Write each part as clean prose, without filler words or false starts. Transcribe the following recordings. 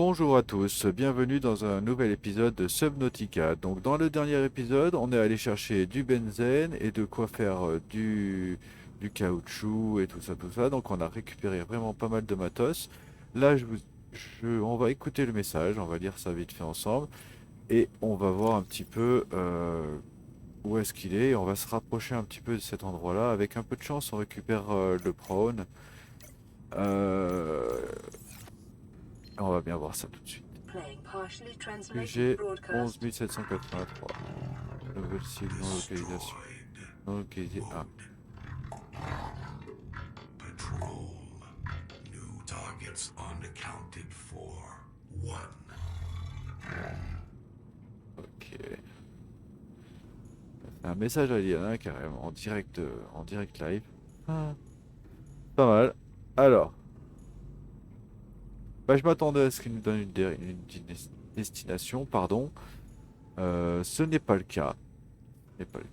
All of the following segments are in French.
Bonjour à tous, bienvenue dans un nouvel épisode de Subnautica. Donc dans le dernier épisode, on est allé chercher du benzène et de quoi faire du caoutchouc et tout ça, tout ça. Donc on a récupéré vraiment pas mal de matos. Là, on va écouter le message, on va lire ça vite fait ensemble et on va voir un petit peu où est-ce qu'il est. On va se rapprocher un petit peu de cet endroit-là. Avec un peu de chance, on récupère le prone. Euh, on va bien voir ça tout de suite. QG 11783. Nouvelle cible non localisation. Non localisée 1. Patrol. New targets unaccounted for. 1. Ok. C'est un message à Liana carrément en direct live. Ah, pas mal. Alors, bah, je m'attendais à ce qu'il nous donne destination, pardon. Ce n'est pas le cas. Ce n'est pas le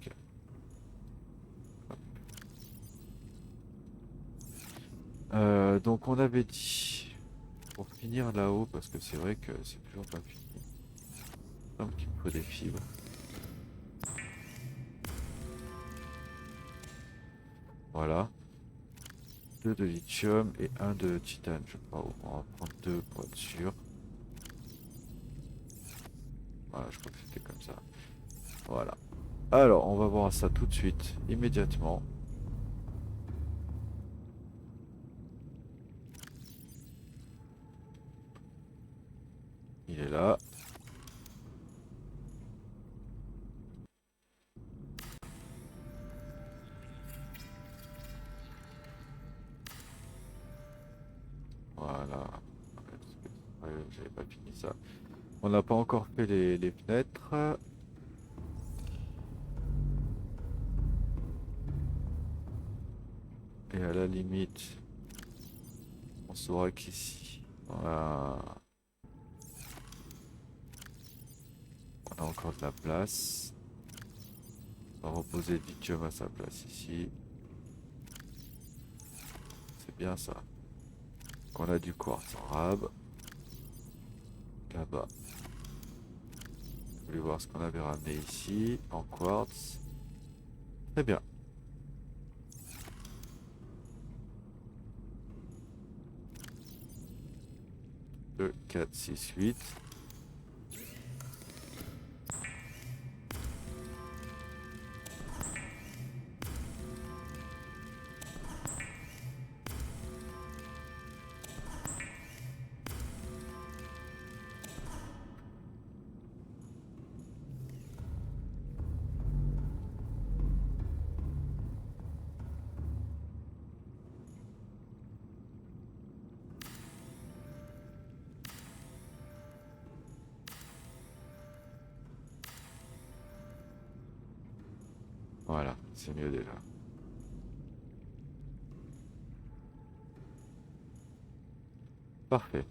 cas. Donc on avait dit pour finir là-haut parce que c'est vrai que c'est toujours pas fini. Donc il me faut des fibres. Voilà. Deux de lithium et un de titane, je crois. On va prendre deux pour être sûr. Voilà, je crois que c'était comme ça. Voilà. Alors, on va voir ça tout de suite, immédiatement. Il est là. Voilà. Ouais, j'avais pas fini ça. On n'a pas encore fait les fenêtres. Et à la limite, on saura qu'ici, on a encore de la place. On va reposer le lithium à sa place ici. C'est bien ça. Qu'on a du quartz en rab. Là-bas. Je voulais voir ce qu'on avait ramené ici en quartz. Très bien. 2, 4, 6, 8. Voilà, c'est mieux déjà. Parfait.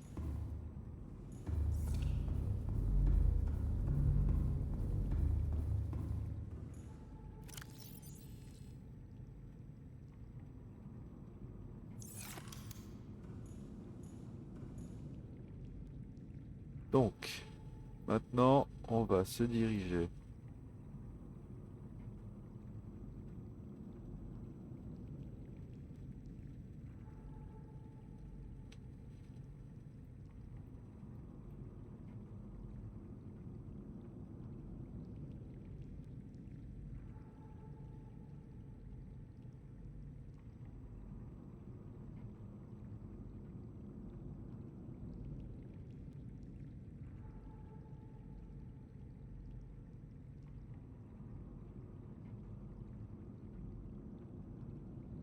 Donc, maintenant, on va se diriger.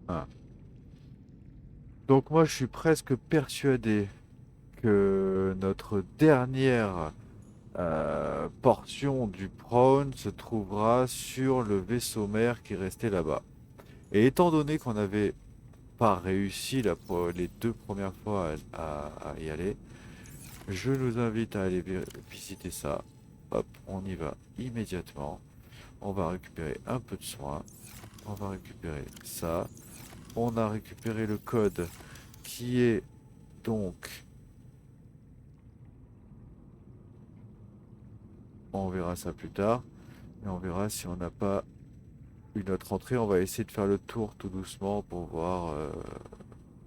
Ah. Donc moi, je suis presque persuadé que notre dernière portion du prawn se trouvera sur le vaisseau mère qui restait là-bas. Et étant donné qu'on n'avait pas réussi les deux premières fois à y aller, je nous invite à aller visiter ça. Hop, on y va immédiatement. On va récupérer un peu de soin. On va récupérer ça. On a récupéré le code qui est donc On verra ça plus tard. Et on verra si on n'a pas une autre entrée. On va essayer de faire le tour tout doucement pour voir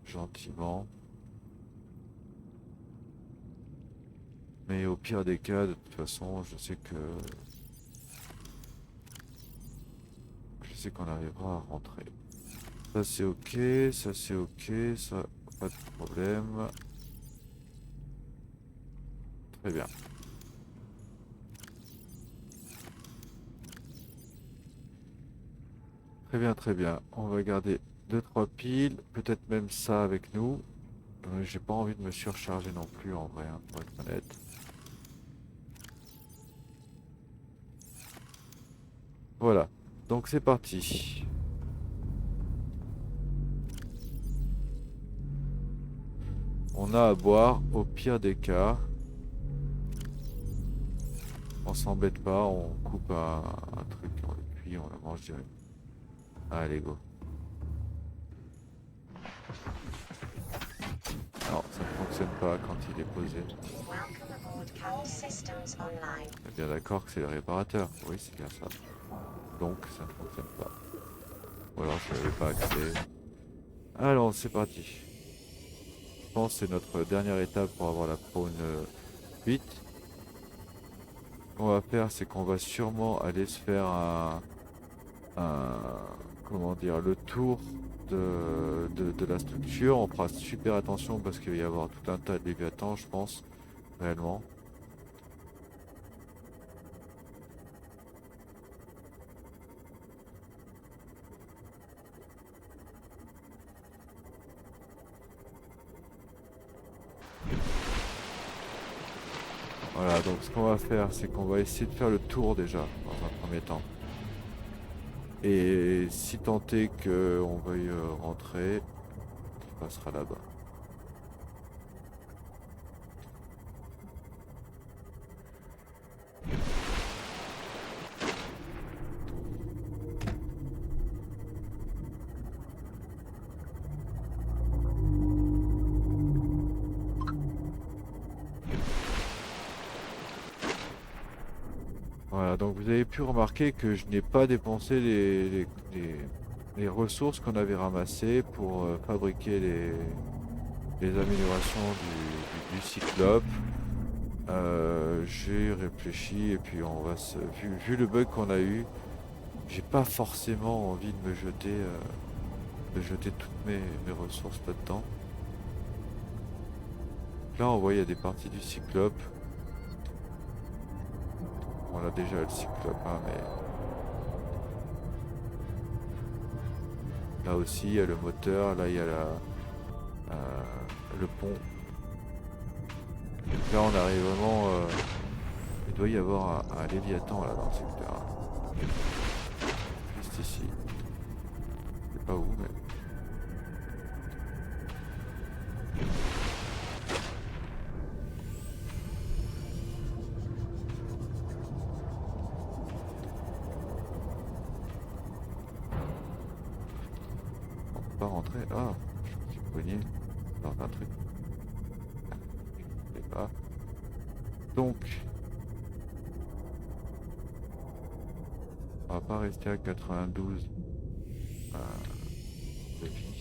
gentiment. Mais au pire des cas, de toute façon, je sais qu'on arrivera à rentrer. Ça c'est ok, ça c'est ok, ça pas de problème. Très bien. Très bien, très bien. On va garder deux trois piles, peut-être même ça avec nous. J'ai pas envie de me surcharger non plus en vrai, hein, pour être honnête. Voilà, donc c'est parti. On a à boire au pire des cas. On s'embête pas, on coupe un truc, on le cuit, on le mange direct. Allez, go. Non, ça ne fonctionne pas quand il est posé. Welcome aboard Cal Systems Online. On est bien d'accord que c'est le réparateur. Oui, c'est bien ça. Donc, ça ne fonctionne pas. Ou alors, je n'avais pas accès. Alors, c'est parti. Je pense que c'est notre dernière étape pour avoir la faune 8. Ce qu'on va faire, c'est qu'on va sûrement aller se faire comment dire, le tour de la structure. On fera super attention parce qu'il va y avoir tout un tas de léviathans, je pense, réellement. Voilà, donc ce qu'on va faire, c'est qu'on va essayer de faire le tour déjà, dans un premier temps. Et si tant est qu'on veuille rentrer, on passera là-bas. Voilà, donc vous avez pu remarquer que je n'ai pas dépensé les ressources qu'on avait ramassées pour fabriquer les améliorations du cyclope. J'ai réfléchi et puis vu le bug qu'on a eu, j'ai pas forcément envie de jeter toutes mes ressources là-dedans. Là on voit il y a des parties du cyclope. On a déjà le cyclope, hein, mais là aussi il y a le moteur, là il y a le pont. Donc là on arrive vraiment. Il doit y avoir un léviathan là dans le secteur. Juste ici. Je sais pas où, mais. On peut pas rentrer. Ah, je me suis poigné dans un truc. Je sais pas. Donc, on va pas rester à 92 de vie.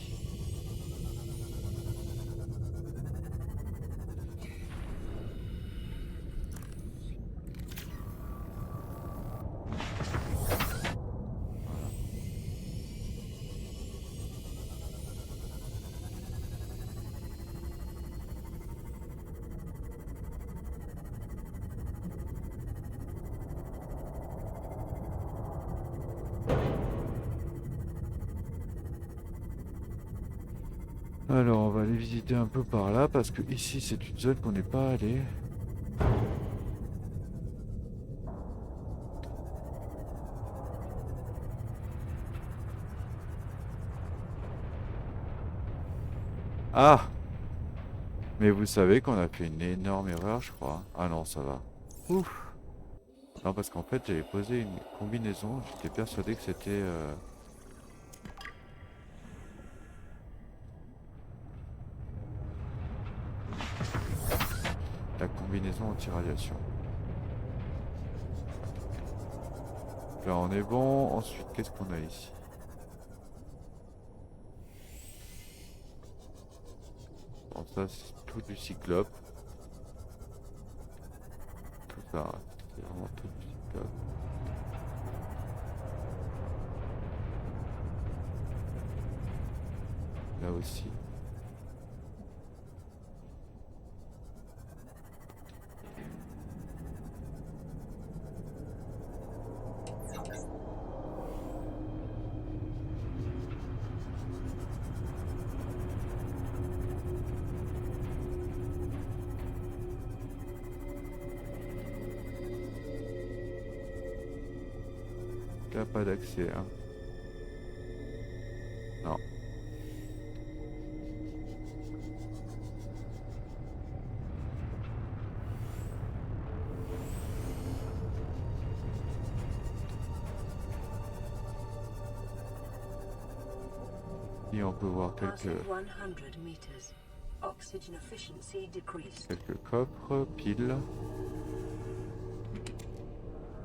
Alors, on va aller visiter un peu par là parce que ici c'est une zone qu'on n'est pas allé. Ah! Mais vous savez qu'on a fait une énorme erreur, je crois. Ah non, ça va. Ouf! Non, parce qu'en fait, j'avais posé une combinaison. J'étais persuadé que c'était la combinaison anti-radiation. là on est bon. Ensuite, qu'est-ce qu'on a ici? Bon, ça c'est tout du cyclope. Tout ça, hein, c'est vraiment tout du cyclope. Là aussi. Là, pas d'accès, hein. Non. Et on peut voir Passing 100 meters. Oxygen efficiency decreased. quelques coffres, piles,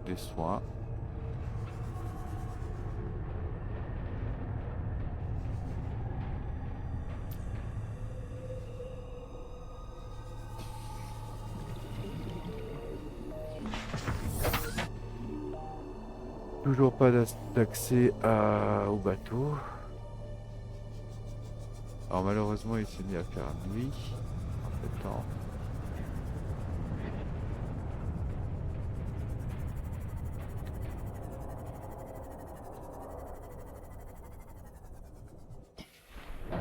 des soins. Toujours pas d'accès au bateau. Alors malheureusement il s'est mis à faire nuit en ce temps. Un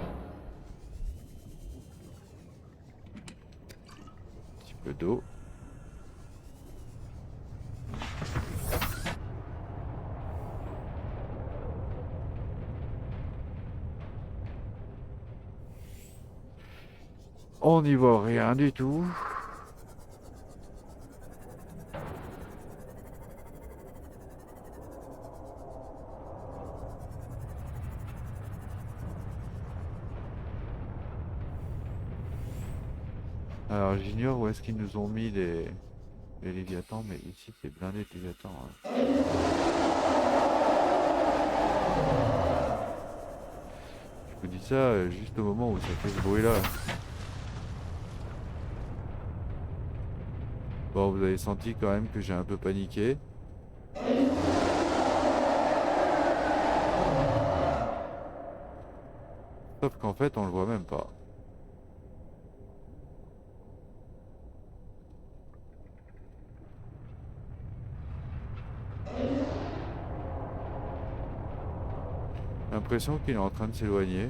petit peu d'eau. On n'y voit rien du tout. Alors j'ignore où est-ce qu'ils nous ont mis les Léviathans, mais ici c'est blindé de Léviathans, hein. Je vous dis ça juste au moment où ça fait ce bruit là. Bon, vous avez senti quand même que j'ai un peu paniqué. Sauf qu'en fait on le voit même pas. J'ai l'impression qu'il est en train de s'éloigner,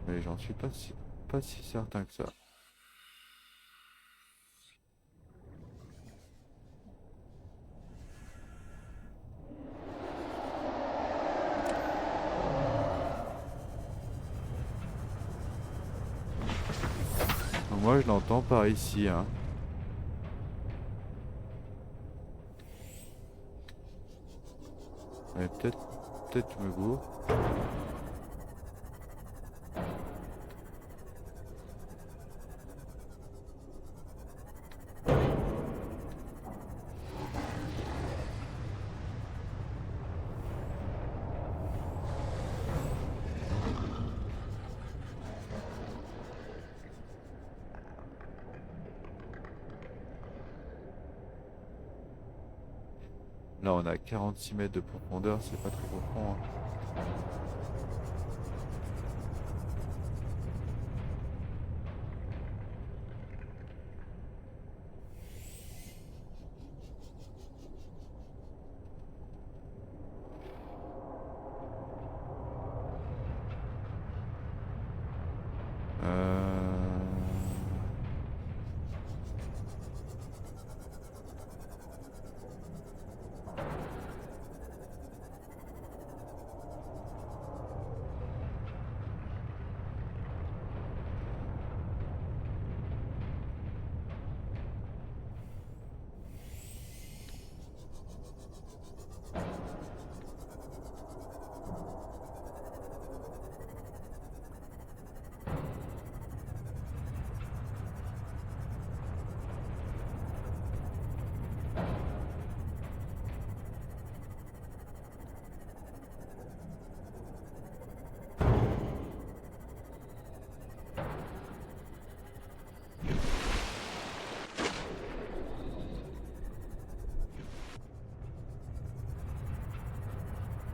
mais j'en suis pas si certain que ça. Donc moi je l'entends par ici, hein. Mais peut-être je me gourre. Là on a 46 mètres de profondeur, c'est pas très profond, hein.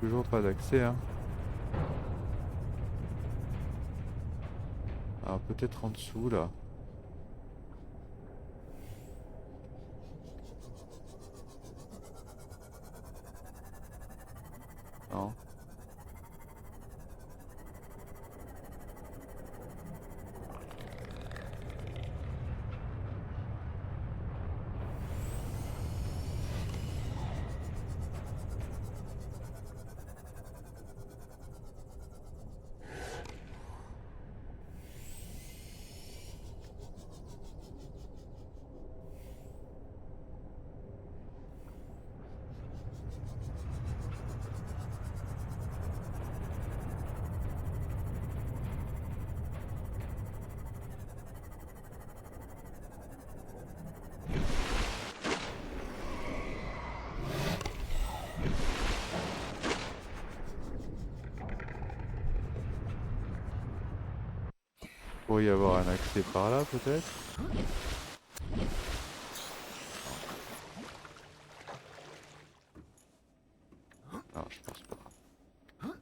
Toujours pas d'accès, hein. Alors peut-être en dessous là. Non. Pourrait y avoir un accès par là peut-être? Non, je pense pas. Non,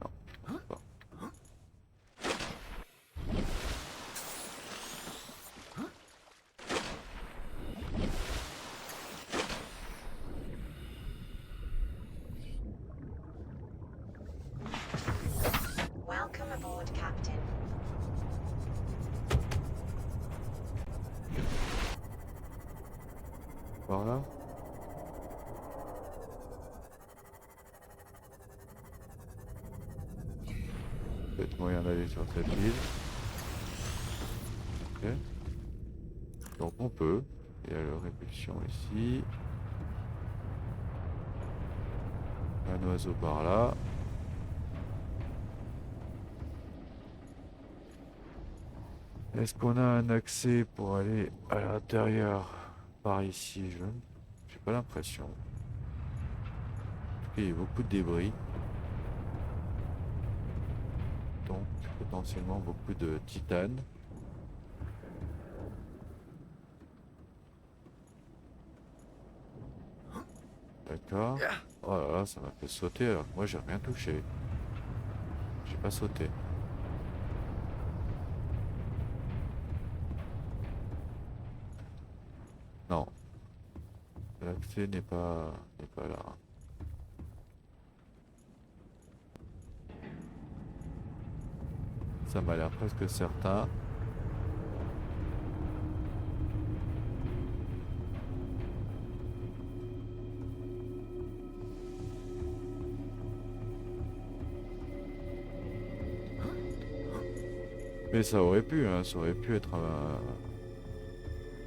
je pense pas. Welcome aboard, Captain. Par là? Peut-être moyen d'aller sur cette île. Ok. Donc on peut. Il y a le répulsion ici. Un oiseau par là. Est-ce qu'on a un accès pour aller à l'intérieur par ici? J'ai pas l'impression. En tout cas, il y a beaucoup de débris. Donc potentiellement beaucoup de titane. D'accord. Oh là là, ça m'a fait sauter alors que moi j'ai rien touché. J'ai pas sauté. Non. L'accès n'est pas là. Ça m'a l'air presque certain. Mais ça aurait pu, hein, ça aurait pu être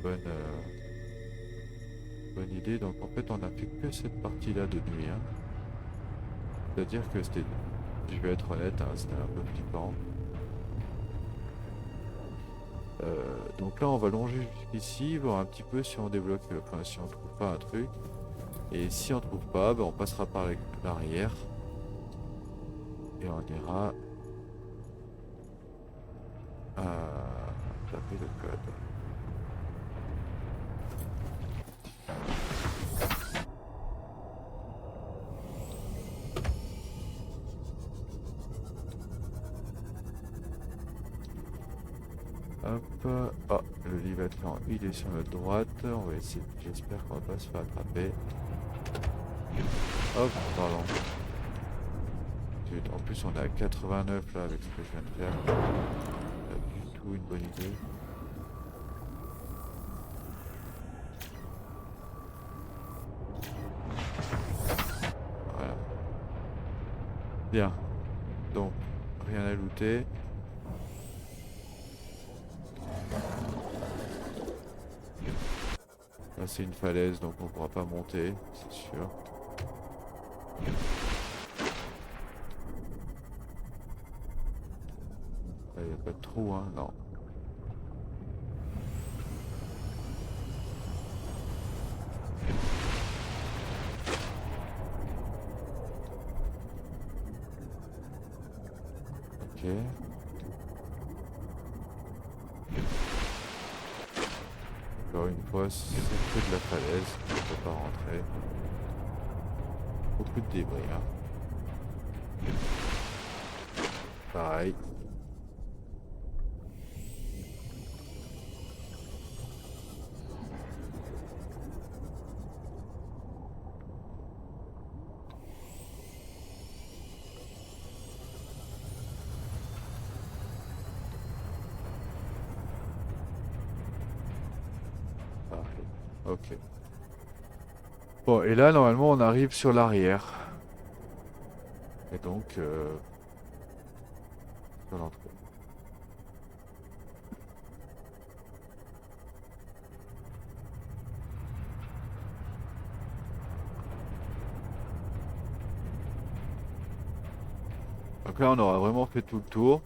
bonne, bonne idée. Donc en fait on a fait que cette partie-là de nuit, hein. C'est-à-dire que c'était, je vais être honnête, hein, c'était un peu flippant. Donc là on va longer jusqu'ici, voir un petit peu si on débloque, enfin si on trouve pas un truc. Et si on trouve pas, ben, on passera par l'arrière. Et on ira taper le code. Hop, ah, le Léviathan il est sur notre droite, on va essayer, j'espère qu'on va pas se faire attraper. Hop, pardon. En plus on est à 89 là avec ce que je viens de faire. Pas du tout une bonne idée. Voilà. Bien. Donc, rien à looter. Là c'est une falaise donc on pourra pas monter, c'est sûr. Là il n'y a pas de trou, hein, non. Ok. Encore une fois, c'est le de la falaise, on ne peut pas rentrer. Beaucoup de débris, hein. Pareil. Pareil. Ok. Bon, et là, normalement, on arrive sur l'arrière. Et donc, sur l'entrée. Donc là, on aura vraiment fait tout le tour.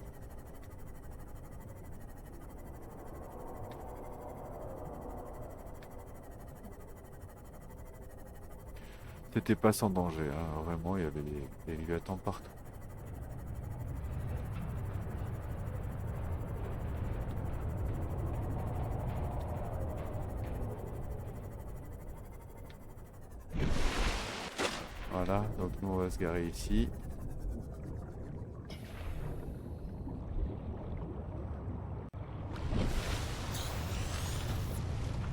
C'était pas sans danger, hein. Vraiment, il y avait des léviathans partout. Voilà, donc nous on va se garer ici.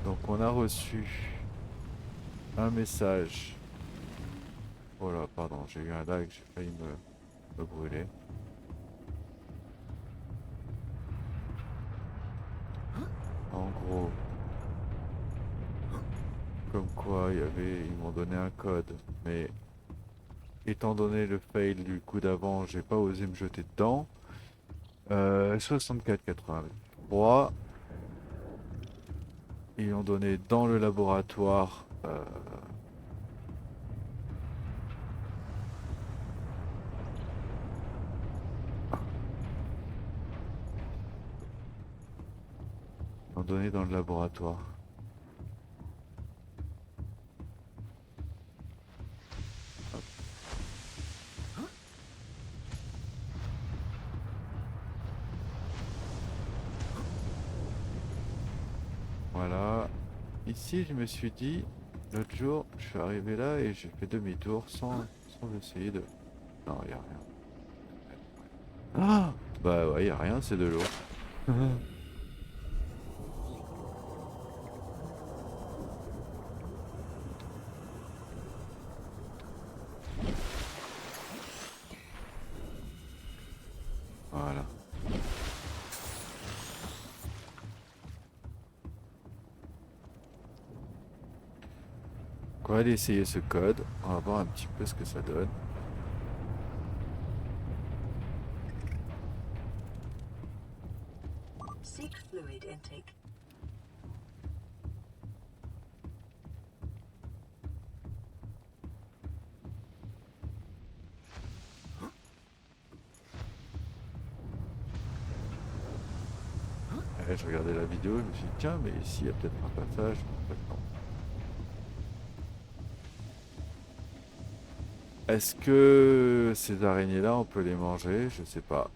Donc on a reçu un message. Oh là, pardon, j'ai eu un lag, j'ai failli me brûler. En gros, comme quoi ils m'ont donné un code, mais étant donné le fail du coup d'avant, j'ai pas osé me jeter dedans. 64,83. Ils l'ont donné dans le laboratoire. Ils l'ont donné dans le laboratoire. Hop. Voilà. Ici, je me suis dit, l'autre jour, je suis arrivé là et j'ai fait demi-tour sans essayer de... Non, il n'y a rien. Ah! Bah ouais, il n'y a rien, c'est de l'eau. Voilà. On va aller essayer ce code. On va voir un petit peu ce que ça donne. Seek fluid intake. Je regardais la vidéo, je me suis dit tiens, mais ici il y a peut-être un passage. En fait, non. Est-ce que ces araignées-là, on peut les manger? Je sais pas.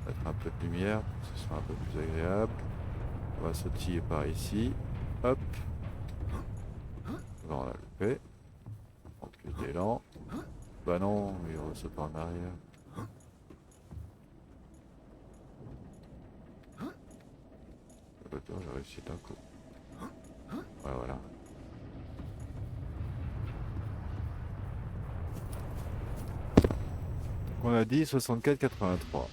Mettre un peu de lumière, pour que ce soit un peu plus agréable. On va sautiller par ici. Hop. Là, on l'a loupé. On plus d'élan. Bah non, il ressaute en arrière. J'ai réussi d'un coup. Ouais, voilà. Donc on a dit 64,83.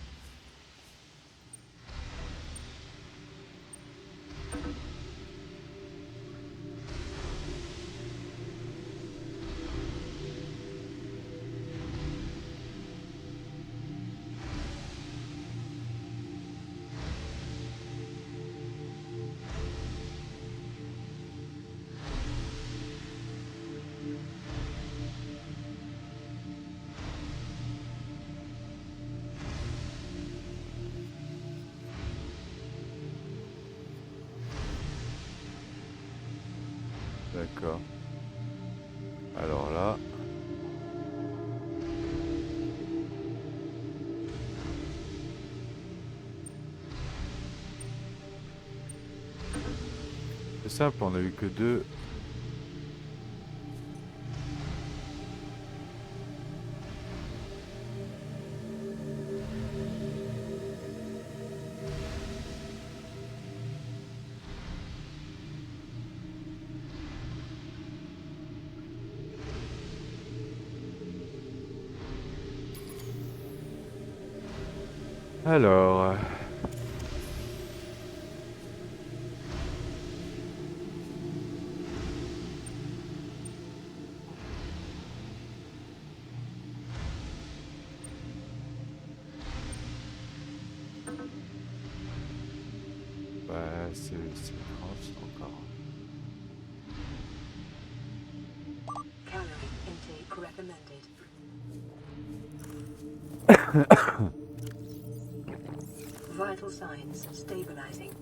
D'accord. Alors là. C'est simple, on a eu que deux. Alors, bah, c'est étrange encore. Calorie intake recommended. Vital signs stabilizing.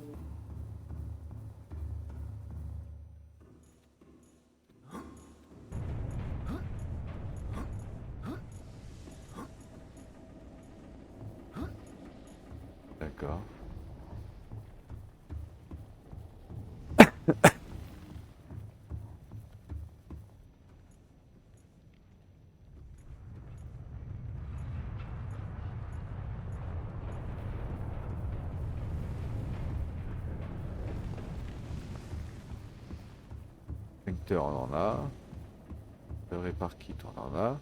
D'accord. Sphincter, on en a. Le répar kit, on en a.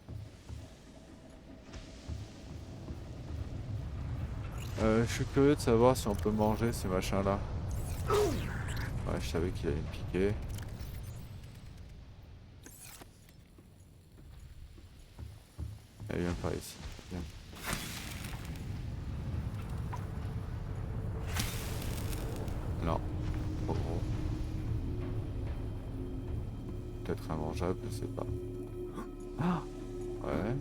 Je suis curieux de savoir si on peut manger ces machins-là. Ouais, je savais qu'il allait me piquer. Elle vient par ici. Viens. Non, trop gros. Peut-être immangeable, je sais pas. Ah ouais.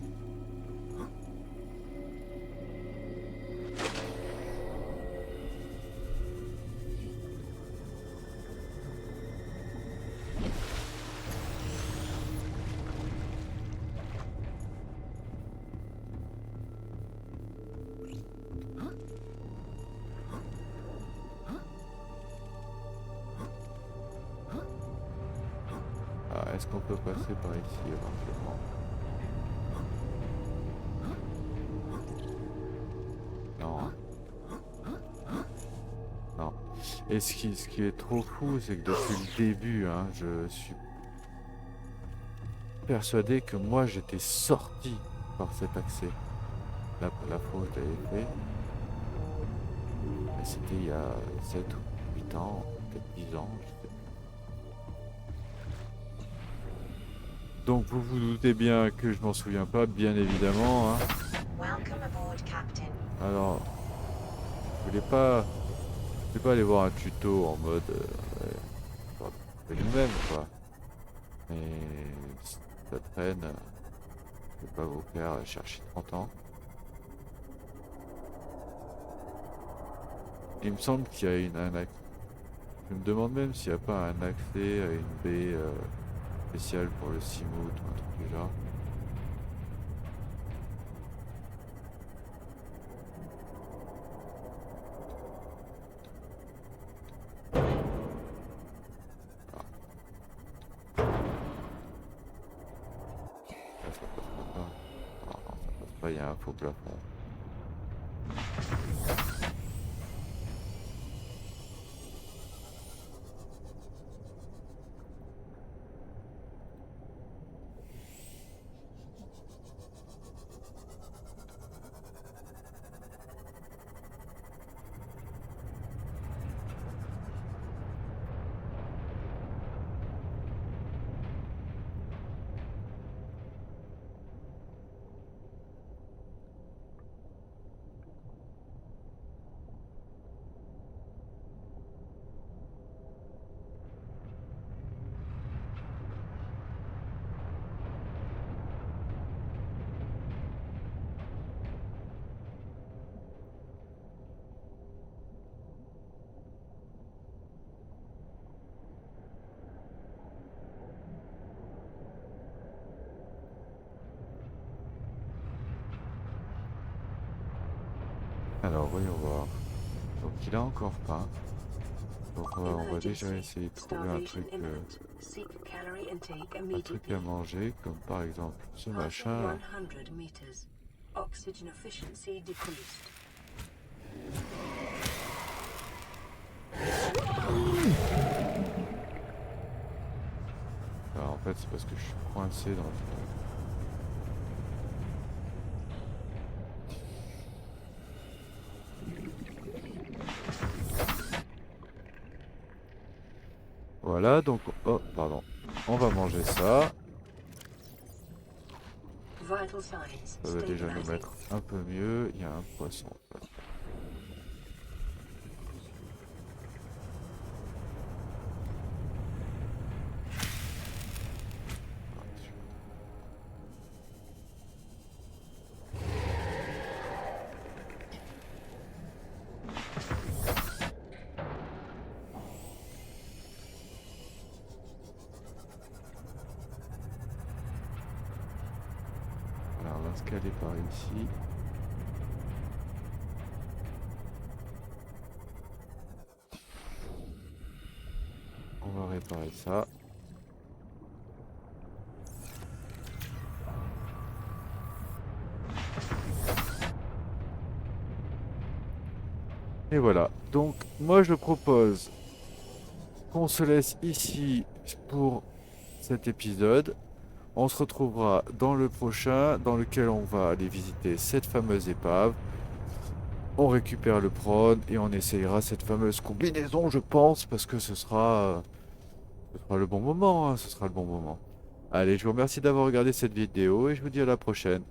Ah, est-ce qu'on peut passer par ici éventuellement? Non. Non. Et ce qui est trop fou, c'est que depuis le début, hein, je suis persuadé que moi j'étais sorti par cet accès. La fois où je l'avais fait, mais c'était il y a 7 ou 8 ans, peut-être 10 ans, je sais pas. Donc vous vous doutez bien que je m'en souviens pas, bien évidemment, hein. Welcome aboard, Captain. Alors, je voulais pas aller voir un tuto en mode on fait nous-mêmes quoi. Mais si ça traîne, je vais pas vous faire chercher 30 ans. Il me semble qu'il y a un accès. Je me demande même s'il n'y a pas un accès à une baie spéciale pour le Simout ou un truc du genre. Là, ça passe même pas. Non, non, ça passe pas, il y a un faux plafond. Alors voyons voir. Donc il a encore faim. Donc on va déjà Emergency. essayer de trouver Starvation imminent. Seek calorie intake un truc immediately. à manger, comme par exemple ce Passing machin là. 100 meters. Oxygen efficiency decreased. Alors, en fait, c'est parce que je suis coincé dans le truc. Voilà, donc, oh, pardon. On va manger ça. Vital signs Ça va déjà nous stabilizing. mettre un peu mieux. Il y a un poisson. Alors, on va se caler par ici. On va réparer ça. Et voilà. Donc, moi, je propose qu'on se laisse ici pour cet épisode. On se retrouvera dans le prochain, dans lequel on va aller visiter cette fameuse épave. On récupère le prône et on essayera cette fameuse combinaison, je pense, parce que ce sera le bon moment, hein, ce sera le bon moment. Allez, je vous remercie d'avoir regardé cette vidéo et je vous dis à la prochaine.